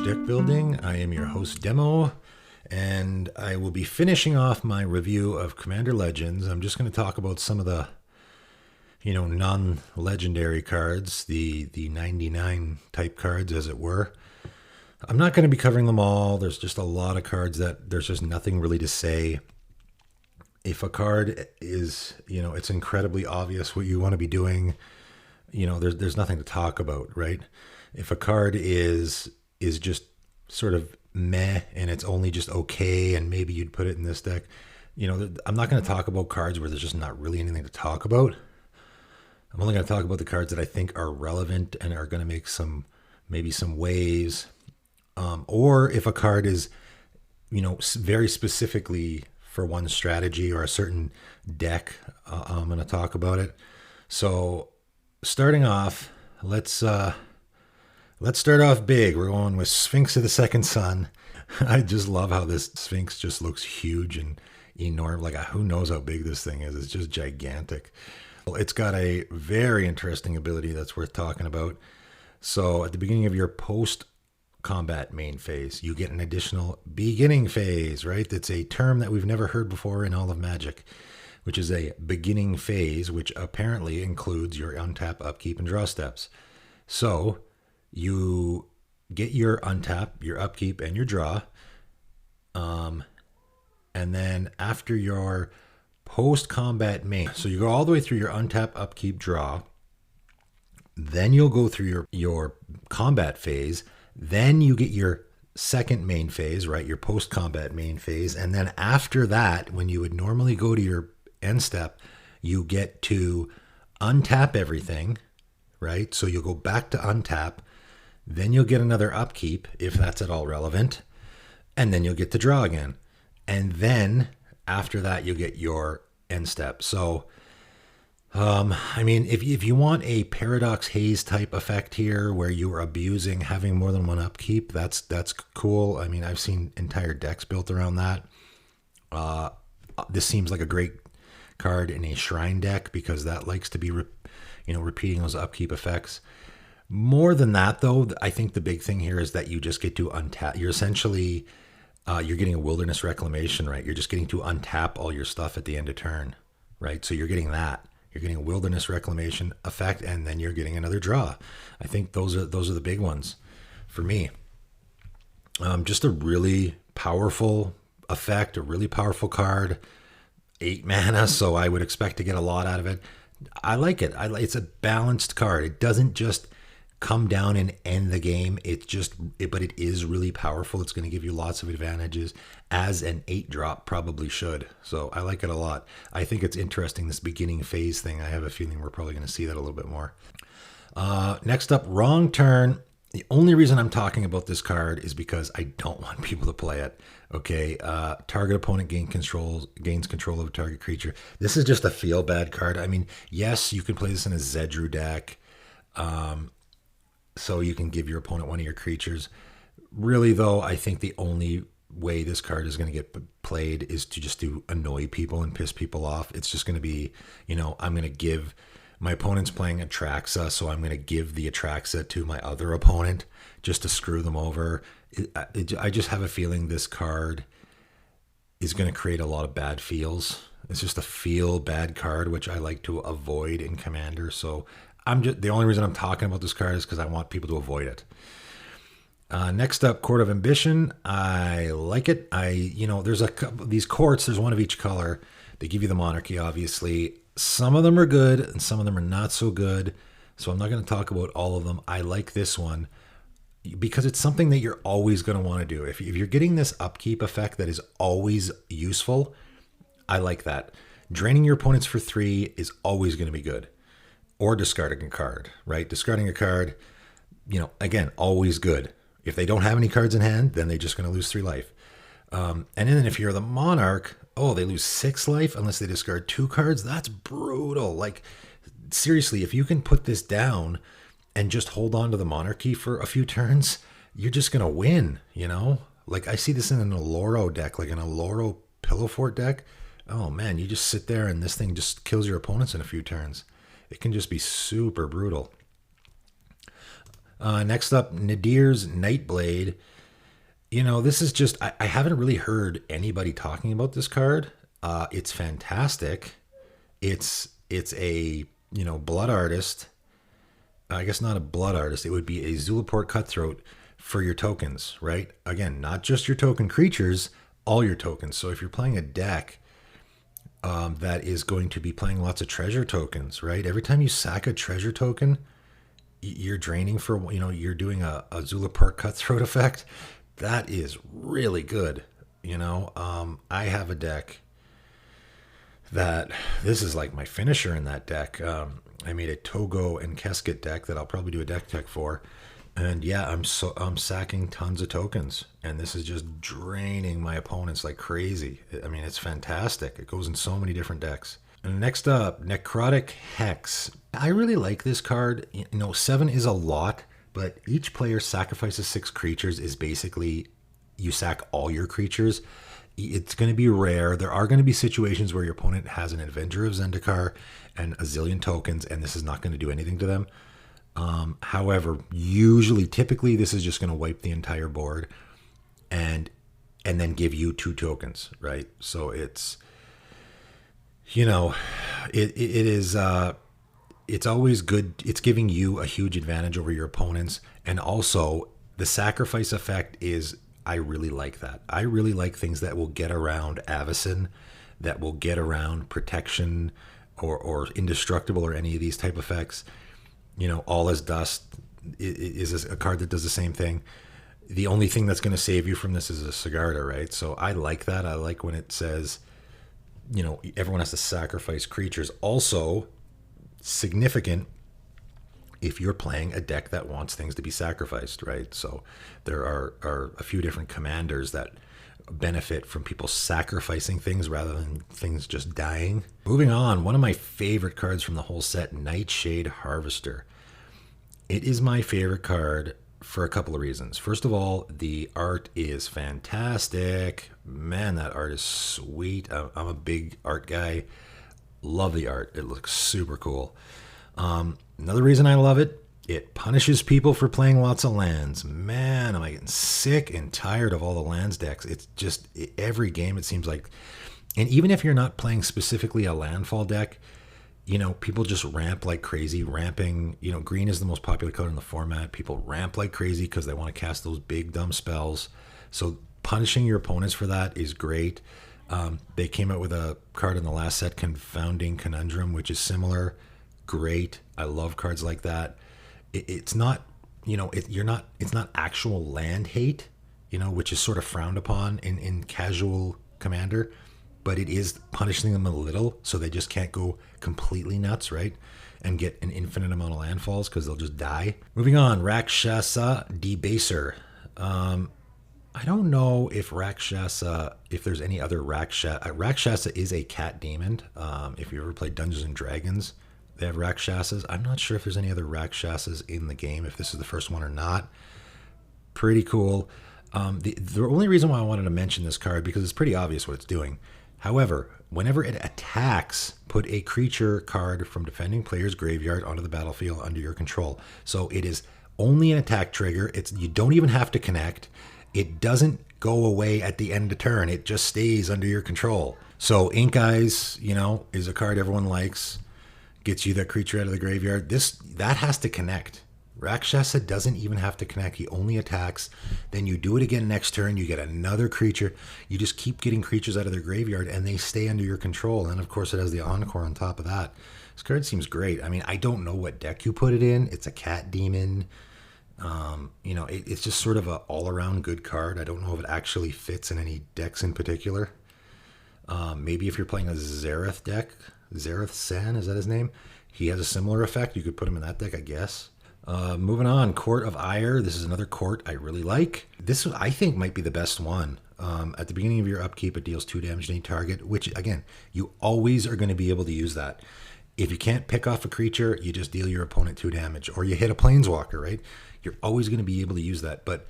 Deck Building. I am your host, Demo, and I will be finishing off my review of Commander Legends. I'm just going to talk about some of the, non-legendary cards, the 99 type cards, as it were. I'm not going to be covering them all. There's just a lot of cards that there's just nothing really to say. If a card is, it's incredibly obvious what you want to be doing, there's nothing to talk about, right? If a card is just sort of meh and it's only just okay and maybe you'd put it in this deck, I'm not going to talk about cards where there's just not really anything to talk about. I'm only going to talk about the cards that I think are relevant and are going to make maybe some waves. Or if a card is, very specifically for one strategy or a certain deck, I'm going to talk about it. So starting off, let's start off big. We're going with Sphinx of the Second Sun. I just love how this Sphinx just looks huge and enormous. Like, who knows how big this thing is? It's just gigantic. It's got a very interesting ability that's worth talking about. So at the beginning of your post-combat main phase, you get an additional beginning phase, right? That's a term that we've never heard before in all of Magic, which is a beginning phase, which apparently includes your untap, upkeep, and draw steps. So you get your untap, your upkeep, and your draw. And then after your post-combat main, so you go all the way through your untap, upkeep, draw. Then you'll go through your combat phase. Then you get your second main phase, right? Your post-combat main phase. And then after that, when you would normally go to your end step, you get to untap everything, right? So you'll go back to untap. Then you'll get another upkeep, if that's at all relevant. And then you'll get to draw again. And then after that, you'll get your end step. So, if you want a Paradox Haze type effect here where you are abusing having more than one upkeep, that's cool. I mean, I've seen entire decks built around that. This seems like a great card in a Shrine deck because that likes to be, repeating those upkeep effects. More than that, though, I think the big thing here is that you just get to untap. You're essentially, you're getting a Wilderness Reclamation, right? You're just getting to untap all your stuff at the end of turn, right? So you're getting that. You're getting a Wilderness Reclamation effect, and then you're getting another draw. I think those are the big ones for me. Just a really powerful effect, a really powerful card. 8 mana, so I would expect to get a lot out of it. I like it. It's a balanced card. It doesn't just come down and end the game. But it is really powerful. It's going to give you lots of advantages, as an 8-drop probably should. So I like it a lot. I think it's interesting, this beginning phase thing. I have a feeling we're probably going to see that a little bit more. Next up, Wrong Turn. The only reason I'm talking about this card is because I don't want people to play it. Okay, target opponent gains control of a target creature. This is just a feel bad card. I mean, yes, you can play this in a Zedru deck. So you can give your opponent one of your creatures. Really, though, I think the only way this card is going to get played is to annoy people and piss people off. It's just going to be, I'm going to give my opponent's playing Atraxa, so I'm going to give the Atraxa to my other opponent just to screw them over. I just have a feeling this card is going to create a lot of bad feels. It's just a feel bad card, which I like to avoid in Commander. So the only reason I'm talking about this card is because I want people to avoid it. Next up, Court of Ambition. I like it. There's a couple these courts. There's one of each color. They give you the monarchy, obviously. Some of them are good and some of them are not so good. So I'm not going to talk about all of them. I like this one because it's something that you're always going to want to do. If you're getting this upkeep effect that is always useful, I like that. Draining your opponents for 3 is always going to be good. Or discarding a card, right? Discarding a card, again, always good. If they don't have any cards in hand, then they're just going to lose 3 life. And then if you're the Monarch, they lose 6 life unless they discard 2 cards. That's brutal. Like, seriously, if you can put this down and just hold on to the Monarchy for a few turns, you're just going to win, Like, I see this in an Oloro deck, like an Oloro Pillow Fort deck. Oh, man, you just sit there and this thing just kills your opponents in a few turns. It can just be super brutal. Next up, Nadir's Nightblade. This is just, I haven't really heard anybody talking about this card. It's fantastic. It's a, blood artist. I guess not a blood artist. It would be a Zulaport Cutthroat for your tokens, right? Again, not just your token creatures, all your tokens. So if you're playing a deck that is going to be playing lots of treasure tokens, right? Every time you sack a treasure token, you're draining for, you're doing a Zulaport Cutthroat effect. That is really good. I have a deck that this is like my finisher in that deck. I made a Togo and Keskit deck that I'll probably do a deck tech for. And yeah, I'm sacking tons of tokens, and this is just draining my opponents like crazy. I mean, it's fantastic. It goes in so many different decks. And next up, Necrotic Hex. I really like this card. 7 is a lot, but each player sacrifices 6 creatures is basically you sack all your creatures. It's going to be rare. There are going to be situations where your opponent has an Avenger of Zendikar and a zillion tokens, and this is not going to do anything to them. However, typically, this is just going to wipe the entire board and then give you 2 tokens, right? So it's, it is, it's always good. It's giving you a huge advantage over your opponents. And also the sacrifice effect is, I really like that. I really like things that will get around Avacyn, that will get around protection or indestructible or any of these type effects. All is dust is a card that does the same thing. The only thing that's going to save you from this is a Sigarda, right? So I like that. I like when it says, everyone has to sacrifice creatures. Also, significant if you're playing a deck that wants things to be sacrificed, right? So there are a few different commanders that benefit from people sacrificing things rather than things just dying. Moving on, one of my favorite cards from the whole set, Nightshade Harvester. It is my favorite card for a couple of reasons. First of all, the art is fantastic. Man, that art is sweet. I'm a big art guy. Love the art. It looks super cool. Another reason I love it, it punishes people for playing lots of lands. Man, am I getting sick and tired of all the lands decks. It's just every game it seems like. And even if you're not playing specifically a landfall deck, people just ramp like crazy. Ramping, green is the most popular color in the format. People ramp like crazy because they want to cast those big dumb spells. So punishing your opponents for that is great. They came out with a card in the last set, Confounding Conundrum, which is similar. Great. I love cards like that. It's not, it's not actual land hate, which is sort of frowned upon in casual Commander, but it is punishing them a little so they just can't go completely nuts, right? And get an infinite amount of landfalls because they'll just die. Moving on, Rakshasa Debaser. I don't know if Rakshasa, if there's any other Rakshasa. Rakshasa is a cat demon. If you ever played Dungeons and Dragons, they have Rakshasas. I'm not sure if there's any other Rakshasas in the game, if this is the first one or not. Pretty cool. The only reason why I wanted to mention this card, because it's pretty obvious what it's doing. However, whenever it attacks, put a creature card from defending player's graveyard onto the battlefield under your control. So it is only an attack trigger. You don't even have to connect. It doesn't go away at the end of turn. It just stays under your control. So Ink Eyes, is a card everyone likes. Gets you that creature out of the graveyard. That has to connect. Rakshasa doesn't even have to connect. He only attacks. Then you do it again next turn. You get another creature. You just keep getting creatures out of their graveyard and they stay under your control. And of course it has the Encore on top of that. This card seems great. I mean, I don't know what deck you put it in. It's a cat demon. It's just sort of an all-around good card. I don't know if it actually fits in any decks in particular. Maybe if you're playing a Zareth deck, Zareth San, is that his name? He has a similar effect. You could put him in that deck, I guess. Moving on, Court of Ire. This is another court I really like. This, I think, might be the best one. At the beginning of your upkeep, it deals 2 damage to any target, which, again, you always are going to be able to use that. If you can't pick off a creature, you just deal your opponent 2 damage. Or you hit a planeswalker, right? You're always going to be able to use that. But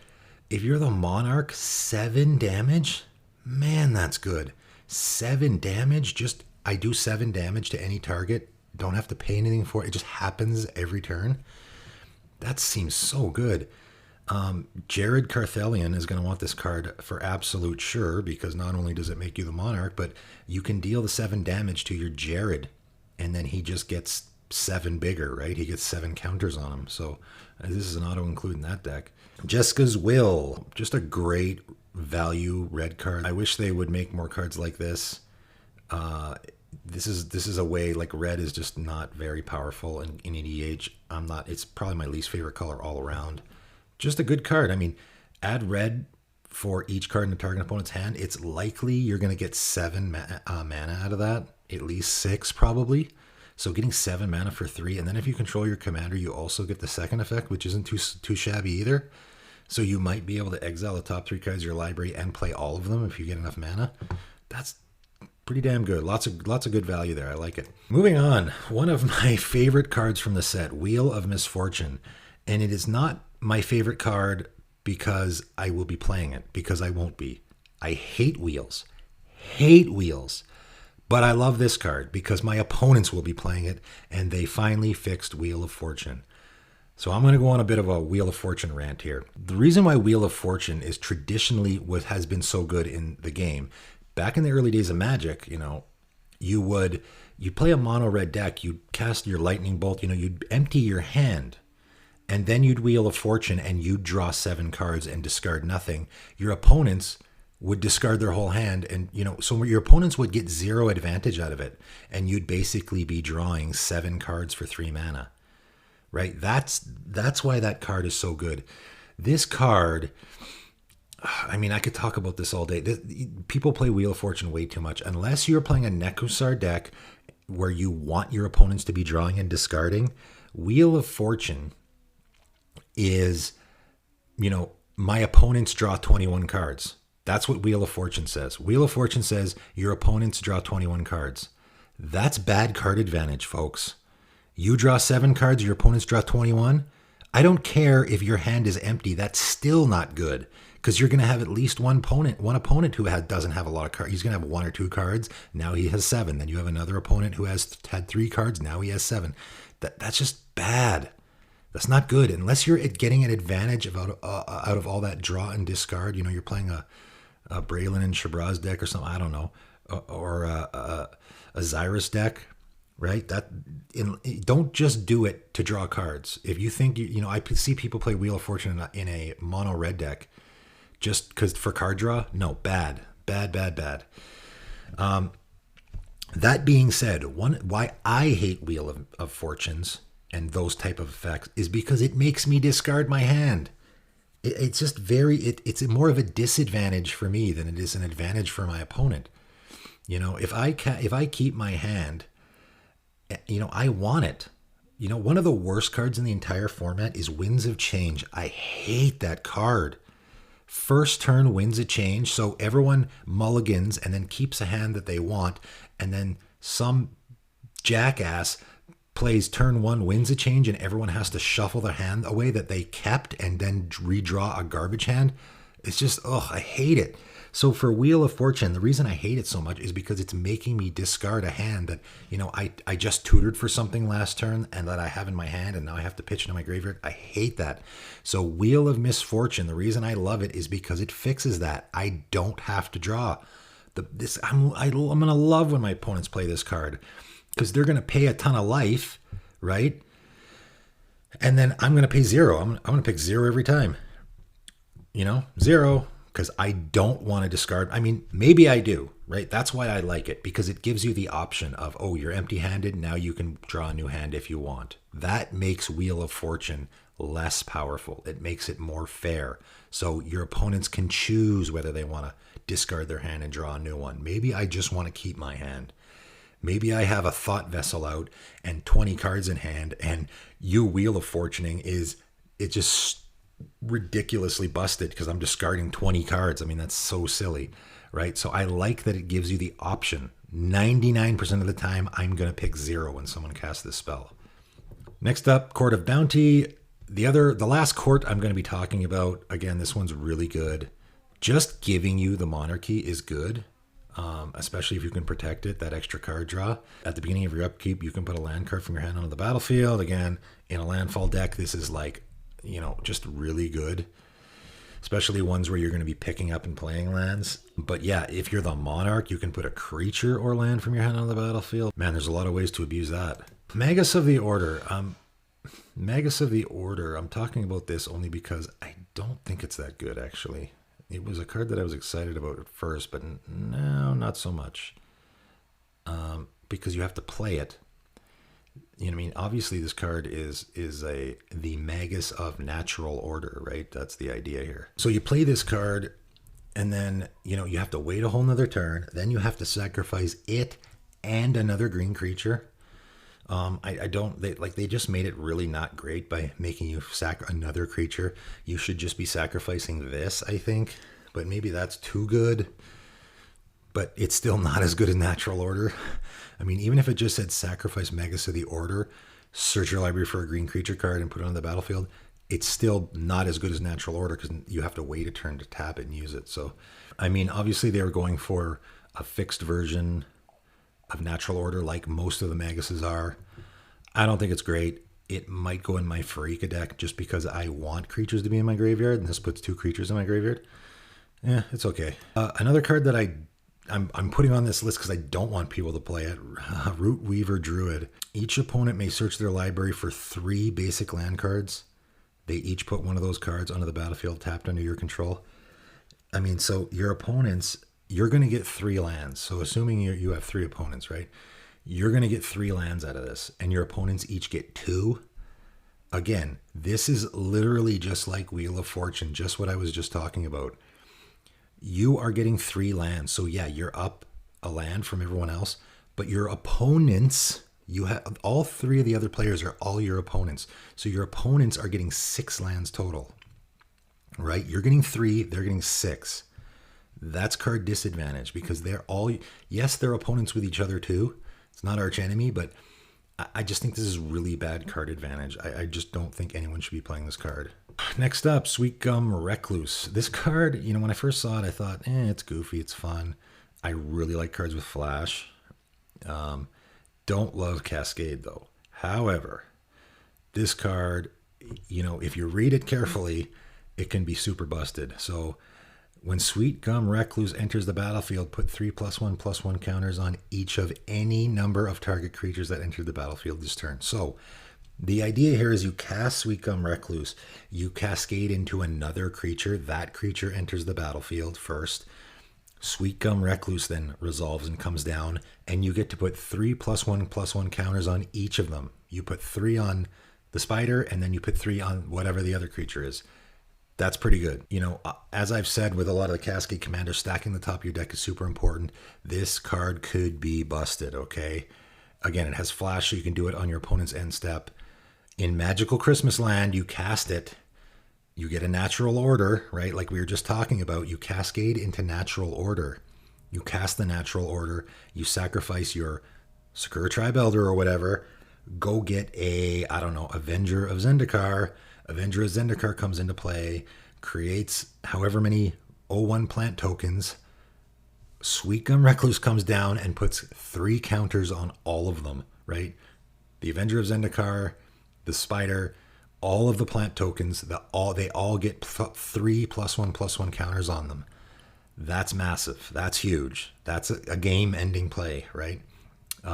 if you're the Monarch, 7 damage? Man, that's good. 7 damage? I do 7 damage to any target. Don't have to pay anything for it. It just happens every turn. That seems so good. Jared Carthelian is going to want this card for absolute sure, because not only does it make you the Monarch, but you can deal the 7 damage to your Jared, and then he just gets 7 bigger, right? He gets 7 counters on him. So this is an auto include in that deck. Jessica's Will, just a great value red card. I wish they would make more cards like this. This is a way, like, red is just not very powerful in EDH. It's probably my least favorite color all around. Just a good card. I mean, add red for each card in the target opponent's hand. It's likely you're going to get 7 mana out of that, at least 6 probably. So getting 7 mana for 3, and then if you control your commander, you also get the second effect, which isn't too shabby either. So you might be able to exile the top 3 cards of your library and play all of them if you get enough mana. That's pretty damn good. Lots of good value there. I like it. Moving on, one of my favorite cards from the set, Wheel of Misfortune, and it is not my favorite card because I will be playing it, because I won't be. I hate wheels. But I love this card because my opponents will be playing it, and they finally fixed Wheel of Fortune. So I'm going to go on a bit of a Wheel of Fortune rant here. The reason why Wheel of Fortune is traditionally what has been so good in the game, back in the early days of Magic, you'd play a mono red deck, you'd cast your lightning bolt, you'd empty your hand, and then you'd Wheel of Fortune and you'd draw 7 cards and discard nothing. Your opponents would discard their whole hand, and so your opponents would get 0 advantage out of it, and you'd basically be drawing 7 cards for 3 mana. Right? That's why that card is so good. This card, I mean, I could talk about this all day. People play Wheel of Fortune way too much. Unless you're playing a Nekusar deck where you want your opponents to be drawing and discarding, Wheel of Fortune is, my opponents draw 21 cards. That's what Wheel of Fortune says. Wheel of Fortune says your opponents draw 21 cards. That's bad card advantage, folks. You draw 7 cards, your opponents draw 21. I don't care if your hand is empty. That's still not good, because you're going to have at least one opponent who doesn't have a lot of cards. He's going to have 1 or 2 cards. Now he has 7. Then you have another opponent who had 3 cards. Now he has 7. That's just bad. That's not good. Unless you're getting an advantage out of all that draw and discard. You're playing a Braylon and Shabraz deck or something. I don't know. Or a Xyrus deck. Right? Don't just do it to draw cards. If you think, I see people play Wheel of Fortune in a mono red deck just because for card draw. No, bad. That being said, why I hate Wheel of Fortunes and those type of effects is because it makes me discard my hand. It's just it's more of a disadvantage for me than it is an advantage for my opponent. If I keep my hand, I want it. One of the worst cards in the entire format is Winds of Change. I hate that card. First turn Winds of Change, so everyone mulligans and then keeps a hand that they want, and then some jackass plays turn 1 Winds of Change, and everyone has to shuffle their hand away that they kept and then redraw a garbage hand. It's just, I hate it. So for Wheel of Fortune, the reason I hate it so much is because it's making me discard a hand that, I just tutored for something last turn and that I have in my hand, and now I have to pitch into my graveyard. I hate that. So Wheel of Misfortune, the reason I love it is because it fixes that. I don't have to draw. I'm going to love when my opponents play this card, because they're going to pay a ton of life, right? And then I'm going to pay 0. I'm going to pick 0 every time. 0. Because I don't want to discard. I mean, maybe I do, right? That's why I like it, because it gives you the option of, you're empty-handed. Now you can draw a new hand if you want. That makes Wheel of Fortune less powerful. It makes it more fair. So your opponents can choose whether they want to discard their hand and draw a new one. Maybe I just want to keep my hand. Maybe I have a Thought Vessel out and 20 cards in hand, and you Wheel of Fortuning it just ridiculously busted because I'm discarding 20 cards. I mean, that's so silly, right? So I like that it gives you the option. 99% of the time, I'm going to pick 0 when someone casts this spell. Next up, Court of Bounty. The last court I'm going to be talking about, again, this one's really good. Just giving you the monarchy is good, especially if you can protect it, that extra card draw. At the beginning of your upkeep, you can put a land card from your hand onto the battlefield. Again, in a landfall deck, this is like just really good, especially ones where you're going to be picking up and playing lands. But yeah, if you're the Monarch, you can put a creature or land from your hand on the battlefield. Man, there's a lot of ways to abuse that. Magus of the Order. Magus of the Order, I'm talking about this only because I don't think it's that good, actually. It was a card that I was excited about at first, but no, not so much. Because you have to play it. You know what I mean? Obviously, this card is the Magus of Natural Order, right? That's the idea here. So you play this card, and then, you have to wait a whole nother turn. Then you have to sacrifice it and another green creature. They just made it really not great by making you sack another creature. You should just be sacrificing this, I think. But maybe that's too good. But it's still not as good as Natural Order. I mean, even if it just said sacrifice Magus of the Order, search your library for a green creature card and put it on the battlefield, it's still not as good as Natural Order because you have to wait a turn to tap it and use it. So, I mean, obviously they were going for a fixed version of Natural Order like most of the Maguses are. I don't think it's great. It might go in my Pharika deck just because I want creatures to be in my graveyard, and this puts 2 creatures in my graveyard. Yeah, it's okay. Another card that I'm putting on this list because I don't want people to play it. Root Weaver Druid. Each opponent may search their library for 3 basic land cards. They each put one of those cards onto the battlefield tapped under your control. I mean, so your opponents, you're going to get 3 lands. So assuming you have 3 opponents, right? You're going to get 3 lands out of this, and your opponents each get 2. Again, this is literally just like Wheel of Fortune, just what I was just talking about. You are getting 3 lands. So yeah, you're up a land from everyone else, but your opponents, you have all 3 of the other players are all your opponents. So your opponents are getting 6 lands total, right? You're getting 3, they're getting 6. That's card disadvantage because they're all, yes, they're opponents with each other too. It's not arch enemy, but I just think this is really bad card advantage. I just don't think anyone should be playing this card. Next up, Sweet Gum Recluse. This card, when I first saw it, I thought, it's goofy, it's fun. I really like cards with flash. Don't love Cascade, though. However, this card, if you read it carefully, it can be super busted. So when Sweet Gum Recluse enters the battlefield, put 3+1/+1 counters on each of any number of target creatures that entered the battlefield this turn. So the idea here is you cast Sweet Gum Recluse, you cascade into another creature, that creature enters the battlefield first. Sweet Gum Recluse then resolves and comes down, and you get to put 3+1/+1 counters on each of them. You put 3 on the spider, and then you put 3 on whatever the other creature is. That's pretty good. As I've said with a lot of the Cascade Commanders, stacking the top of your deck is super important. This card could be busted, okay? Again, it has flash, so you can do it on your opponent's end step. In Magical Christmas Land, you cast it. You get a Natural Order, right? Like we were just talking about. You cascade into Natural Order. You cast the Natural Order. You sacrifice your Sakura Tribe Elder or whatever. Go get Avenger of Zendikar. Avenger of Zendikar comes into play, creates however many 0/1 plant tokens. Sweet Gum Recluse comes down and puts 3 counters on all of them, right? The Avenger of Zendikar, the Spider, all of the plant tokens, they all get 3+1/+1 counters on them. That's massive. That's huge. That's a game-ending play, right?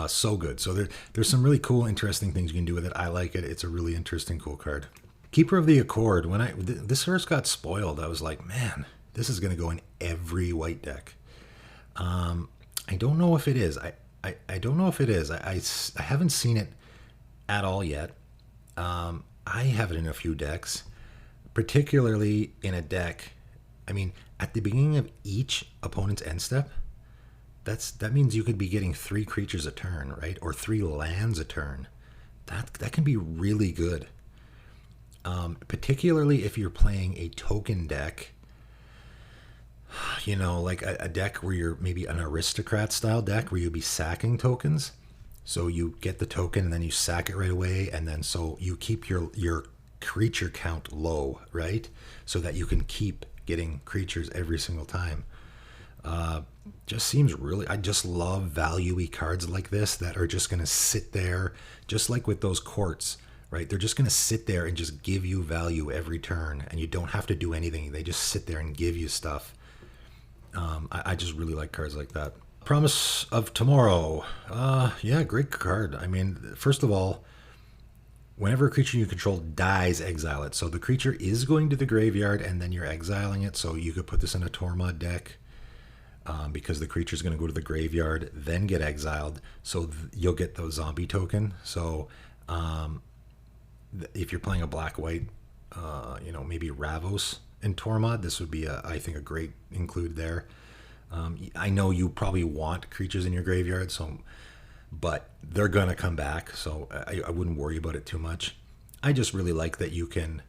So good. So there's some really cool, interesting things you can do with it. I like it. It's a really interesting, cool card. Keeper of the Accord. When this first got spoiled, I was like, man, this is going to go in every white deck. I don't know if it is. I don't know if it is. I haven't seen it at all yet. I have it in a few decks, particularly in a deck. I mean, at the beginning of each opponent's end step, that means you could be getting 3 creatures a turn, right? Or 3 lands a turn. That can be really good. Particularly if you're playing a token deck, like a deck where you're maybe an aristocrat style deck where you'll be sacking tokens. So you get the token and then you sack it right away. And then so you keep your creature count low, right? So that you can keep getting creatures every single time. Just seems really, I just love value-y cards like this that are just going to sit there, just like with those courts, right? They're just going to sit there and just give you value every turn, and you don't have to do anything. They just sit there and give you stuff. I just really like cards like that. Promise of Tomorrow. Yeah, great card. I mean, first of all, whenever a creature you control dies, exile it. So the creature is going to the graveyard, and then you're exiling it. So you could put this in a Tormod deck, because the creature is going to go to the graveyard, then get exiled. So you'll get the zombie token. So if you're playing a black-white, maybe Ravos in Tormod, this would be, I think, a great include there. I know you probably want creatures in your graveyard, but they're going to come back, so I wouldn't worry about it too much. I just really like that you can,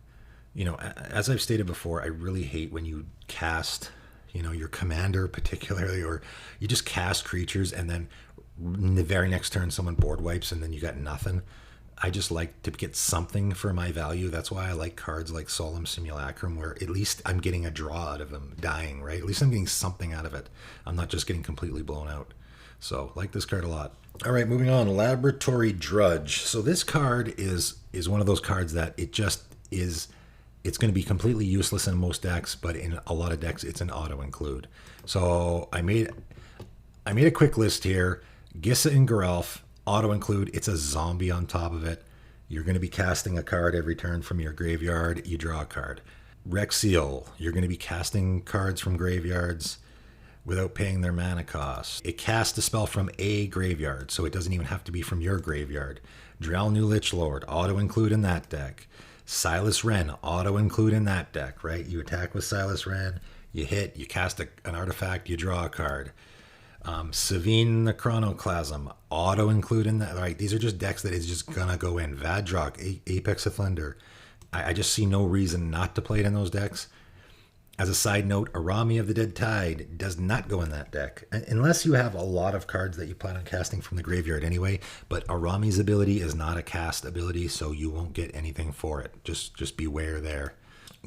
as I've stated before, I really hate when you cast, your commander particularly, or you just cast creatures and then in the very next turn someone board wipes and then you got nothing. I just like to get something for my value. That's why I like cards like Solemn Simulacrum, where at least I'm getting a draw out of them dying, right? At least I'm getting something out of it. I'm not just getting completely blown out. So, like this card a lot. All right, moving on. Laboratory Drudge. So this card is one of those cards that it just is. It's going to be completely useless in most decks, but in a lot of decks, it's an auto include. So I made a quick list here. Gissa and Geralf, auto include. It's a zombie on top of it. You're going to be casting a card every turn from your graveyard. You draw a card. Rexiel, you're going to be casting cards from graveyards without paying their mana cost. It casts a spell from a graveyard, so it doesn't even have to be from your graveyard. Drelnu Lichlord, auto include in that deck. Silas Wren, auto include in that deck, right? You attack with Silas Wren, you hit, you cast an artifact, you draw a card. Savine the Chronoclasm, auto include in that, right? These are just decks that is just gonna go in. Vadrok, Apex of Thunder. I just see no reason not to play it in those decks. As a side note, Arami of the Dead Tide does not go in that deck, unless you have a lot of cards that you plan on casting from the graveyard anyway. But Arami's ability is not a cast ability, so you won't get anything for it. Just beware there.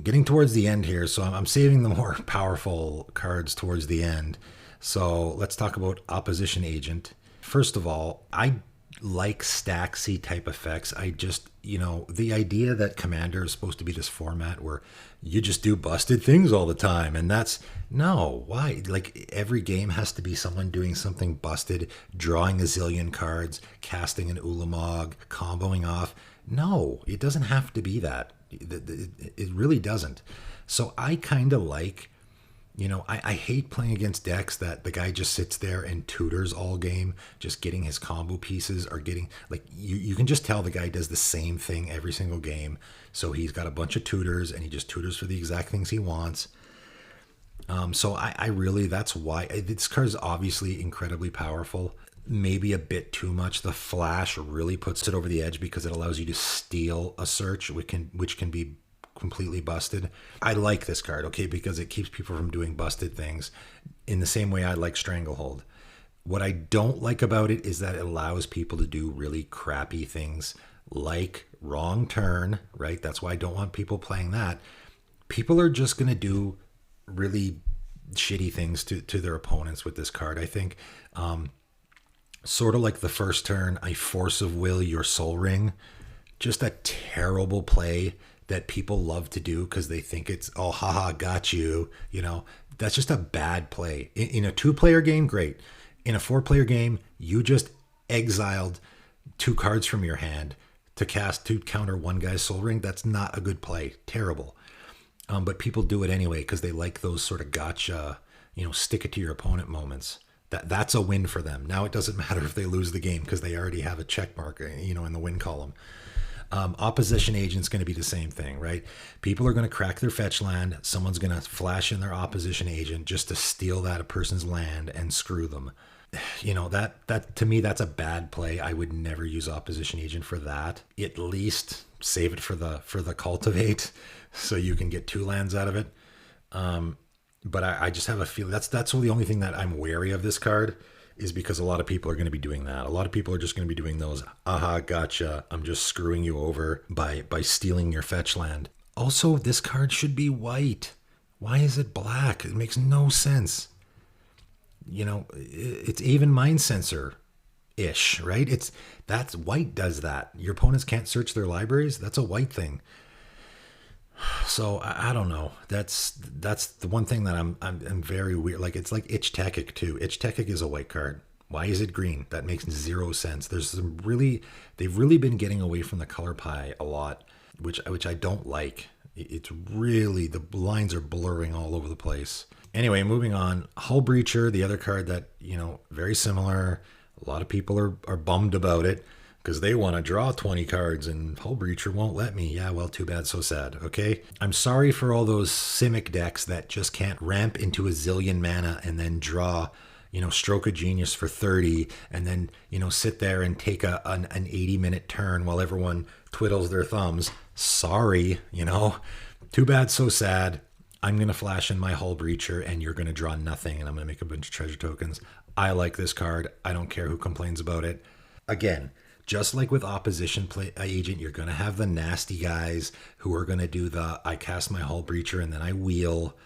Getting towards the end here, so I'm saving the more powerful cards towards the end. So let's talk about Opposition Agent. First of all, I like Staxy type effects. I just, the idea that Commander is supposed to be this format where you just do busted things all the time, and no, why? Like, every game has to be someone doing something busted, drawing a zillion cards, casting an Ulamog, comboing off. No, it doesn't have to be that. It really doesn't. So I kind of like, I hate playing against decks that the guy just sits there and tutors all game, just getting his combo pieces, or getting, like, you can just tell the guy does the same thing every single game. So he's got a bunch of tutors and he just tutors for the exact things he wants. So I really, that's why this card is obviously incredibly powerful. Maybe a bit too much. The flash really puts it over the edge because it allows you to steal a search, which can be completely busted. I like this card, okay, because it keeps people from doing busted things in the same way I like Stranglehold. What I don't like about it is that it allows people to do really crappy things like Wrong Turn, right? That's why I don't want people playing that. People are just going to do really shitty things to their opponents with this card, I think. Sort of like the first turn, I Force of Will your Soul Ring. Just a terrible play that people love to do because they think it's, oh, haha, got you. That's just a bad play. In a 2-player game, great. In a 4-player game, you just exiled 2 cards from your hand to counter one guy's Soul Ring. That's not a good play. Terrible. But people do it anyway because they like those sort of gotcha, stick it to your opponent moments. That's a win for them. Now it doesn't matter if they lose the game because they already have a check mark, in the win column. Opposition Agent's going to be the same thing, right? People are going to crack their fetch land. Someone's going to flash in their Opposition Agent just to steal that a person's land and screw them. That to me, that's a bad play. I would never use Opposition Agent for that. At least save it for the Cultivate, so you can get 2 lands out of it. But I just have a feeling that's the only thing that I'm wary of this card, is because a lot of people are going to be doing that. A lot of people are just going to be doing those, aha, gotcha, I'm just screwing you over by stealing your fetch land. Also, this card should be white. Why is it black? It makes no sense. It's even Mind Sensor. ish, right? That's white does that. Your opponents can't search their libraries. That's a white thing. So I don't know. That's the one thing that I'm very weird. Like it's like Ich Tekik too. Ich Tekik is a white card. Why is it green? That makes zero sense. They've really been getting away from the color pie a lot, which I don't like. It's really, the lines are blurring all over the place. Anyway, moving on. Hull Breacher, the other card that, very similar. A lot of people are bummed about it because they want to draw 20 cards and Hull Breacher won't let me. Yeah, well, too bad, so sad, okay? I'm sorry for all those Simic decks that just can't ramp into a zillion mana and then draw, Stroke of Genius for 30 and then, sit there and take an 80-minute turn while everyone twiddles their thumbs. Sorry, too bad, so sad. I'm going to flash in my Hull Breacher and you're going to draw nothing and I'm going to make a bunch of treasure tokens. I like this card. I don't care who complains about it. Again, just like with Opposition Agent, you're going to have the nasty guys who are going to do I cast my Hull Breacher and then I wheel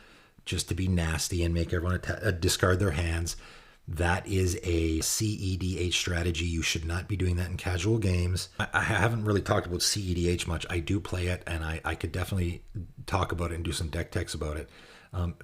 just to be nasty and make everyone discard their hands. That is a CEDH strategy. You should not be doing that in casual games. I haven't really talked about CEDH much. I do play it, and I could definitely talk about it and do some deck techs about it.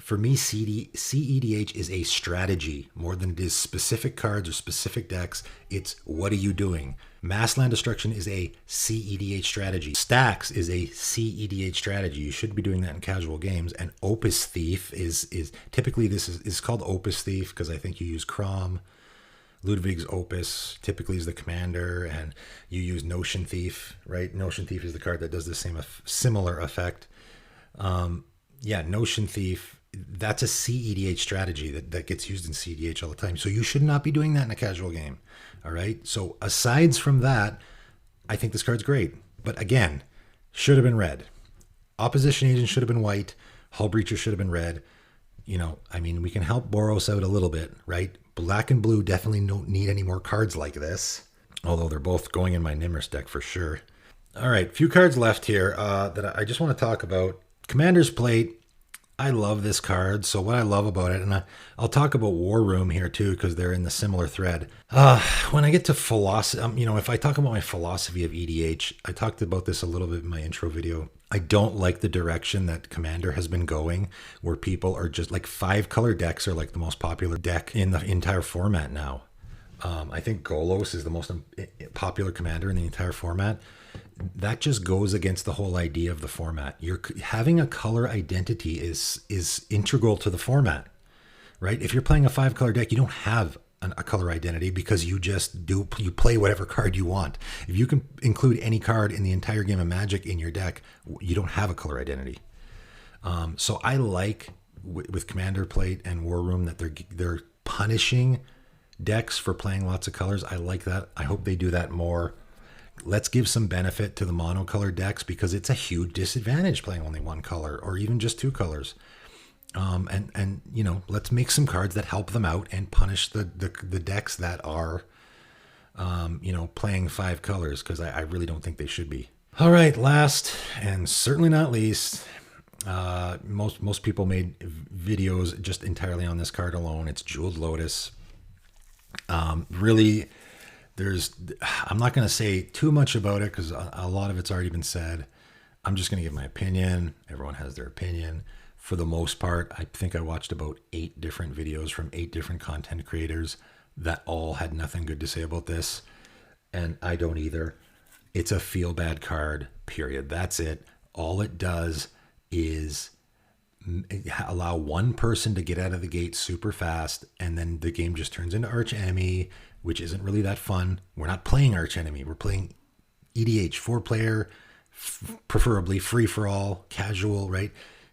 For me, CEDH is a strategy more than it is specific cards or specific decks. It's what are you doing? Mass Land Destruction is a CEDH strategy. Stacks is a CEDH strategy. You should be doing that in casual games. And Opus Thief is typically this is called Opus Thief because I think you use Crom. Ludwig's Opus typically is the commander, and you use Notion Thief, right? Notion Thief is the card that does the similar effect. Notion Thief, that's a CEDH strategy that gets used in CEDH all the time. So you should not be doing that in a casual game. All right. So aside from that, I think this card's great. But again, should have been red. Opposition Agent should have been white. Hull Breacher should have been red. We can help Boros out a little bit, right? Black and blue definitely don't need any more cards like this. Although they're both going in my Nimrus deck for sure. All right. Few cards left here that I just want to talk about. Commander's Plate. I love this card. So what I love about it, and I'll talk about War Room here too, because they're in the similar thread. When I get to philosophy, if I talk about my philosophy of EDH, I talked about this a little bit in my intro video. I don't like the direction that Commander has been going, where people are just like 5-color decks are like the most popular deck in the entire format now. I think Golos is the most popular commander in the entire format. That just goes against the whole idea of the format. You're having a color identity is integral to the format, right? If you're playing a 5-color deck, you don't have a color identity because you play whatever card you want. If you can include any card in the entire game of Magic in your deck, you don't have a color identity. So I like with Commander Plate and War Room that they're punishing decks for playing lots of colors. I like that. I hope they do that more. Let's give some benefit to the monocolor decks because it's a huge disadvantage playing only one color or even just 2 colors. Let's make some cards that help them out and punish the decks that are, playing 5 colors because I really don't think they should be. All right, last and certainly not least, most people made videos just entirely on this card alone. It's Jeweled Lotus. Really, I'm not going to say too much about it because a lot of it's already been said. I'm just going to give my opinion. Everyone has their opinion. For the most part, I think I watched about 8 different videos from 8 different content creators that all had nothing good to say about this. And I don't either. It's a feel bad card, period. That's it. All it does is allow one person to get out of the gate super fast, and then the game just turns into Arch Enemy, which isn't really that fun. We're not playing Arch Enemy. We're playing EDH, 4-player, preferably free for all, casual, right?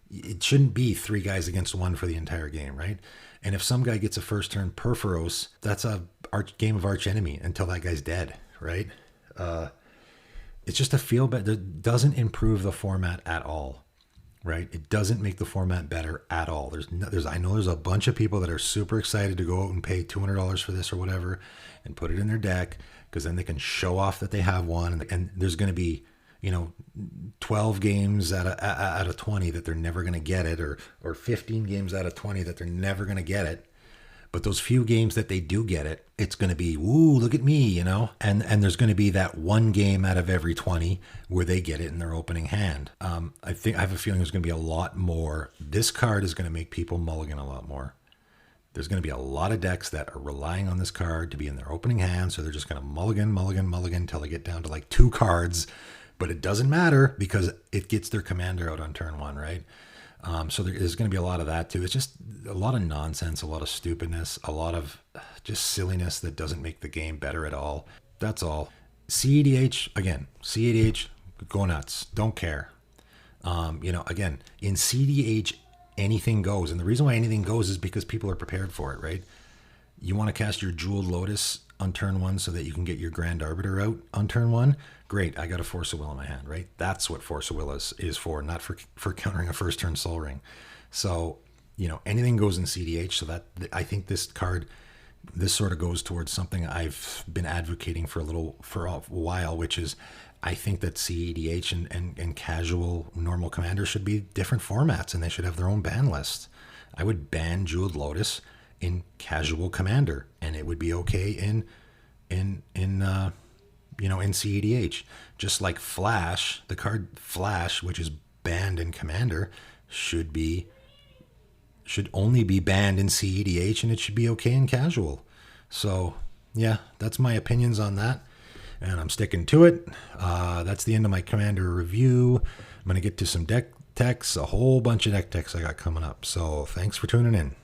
It shouldn't be 3 guys against 1 for the entire game, right? And if some guy gets a first turn Purphoros, that's a game of Arch Enemy until that guy's dead, right? It's just a feel bad. It doesn't improve the format at all. Right? It doesn't make the format better at all. I know there's a bunch of people that are super excited to go out and pay $200 for this or whatever and put it in their deck because then they can show off that they have one. And there's going to be, 12 games out of 20 that they're never going to get it, or 15 games out of 20 that they're never going to get it. But those few games that they do get it, it's going to be, ooh, look at me, you know? And there's going to be that one game out of every 20 where they get it in their opening hand. I have a feeling there's going to be a lot more. This card is going to make people mulligan a lot more. There's going to be a lot of decks that are relying on this card to be in their opening hand, so they're just going to mulligan until they get down to like 2 cards. But it doesn't matter because it gets their commander out on turn 1, right? So there's going to be a lot of that too. It's just a lot of nonsense, a lot of stupidness, a lot of just silliness that doesn't make the game better at all. That's all. CEDH, again, CEDH, go nuts. Don't care. Again, in CEDH, anything goes. And the reason why anything goes is because people are prepared for it, right? You want to cast your Jeweled Lotus on turn 1 so that you can get your Grand Arbiter out on turn 1. Great, I got a Force of Will in my hand, right? That's what Force of Will is for, not for countering a first turn Sol Ring. So, anything goes in CDH. So that I think this card, this sort of goes towards something I've been advocating for a while, which is I think that CEDH and casual normal commander should be different formats, and they should have their own ban lists. I would ban Jeweled Lotus in casual commander, and it would be okay in CEDH. Just like Flash, the card Flash, which is banned in commander, should only be banned in CEDH, and it should be okay in casual. So yeah, that's my opinions on that, and I'm sticking to it. That's the end of my commander review. I'm going to get to some deck techs, a whole bunch of deck techs I got coming up. So thanks for tuning in.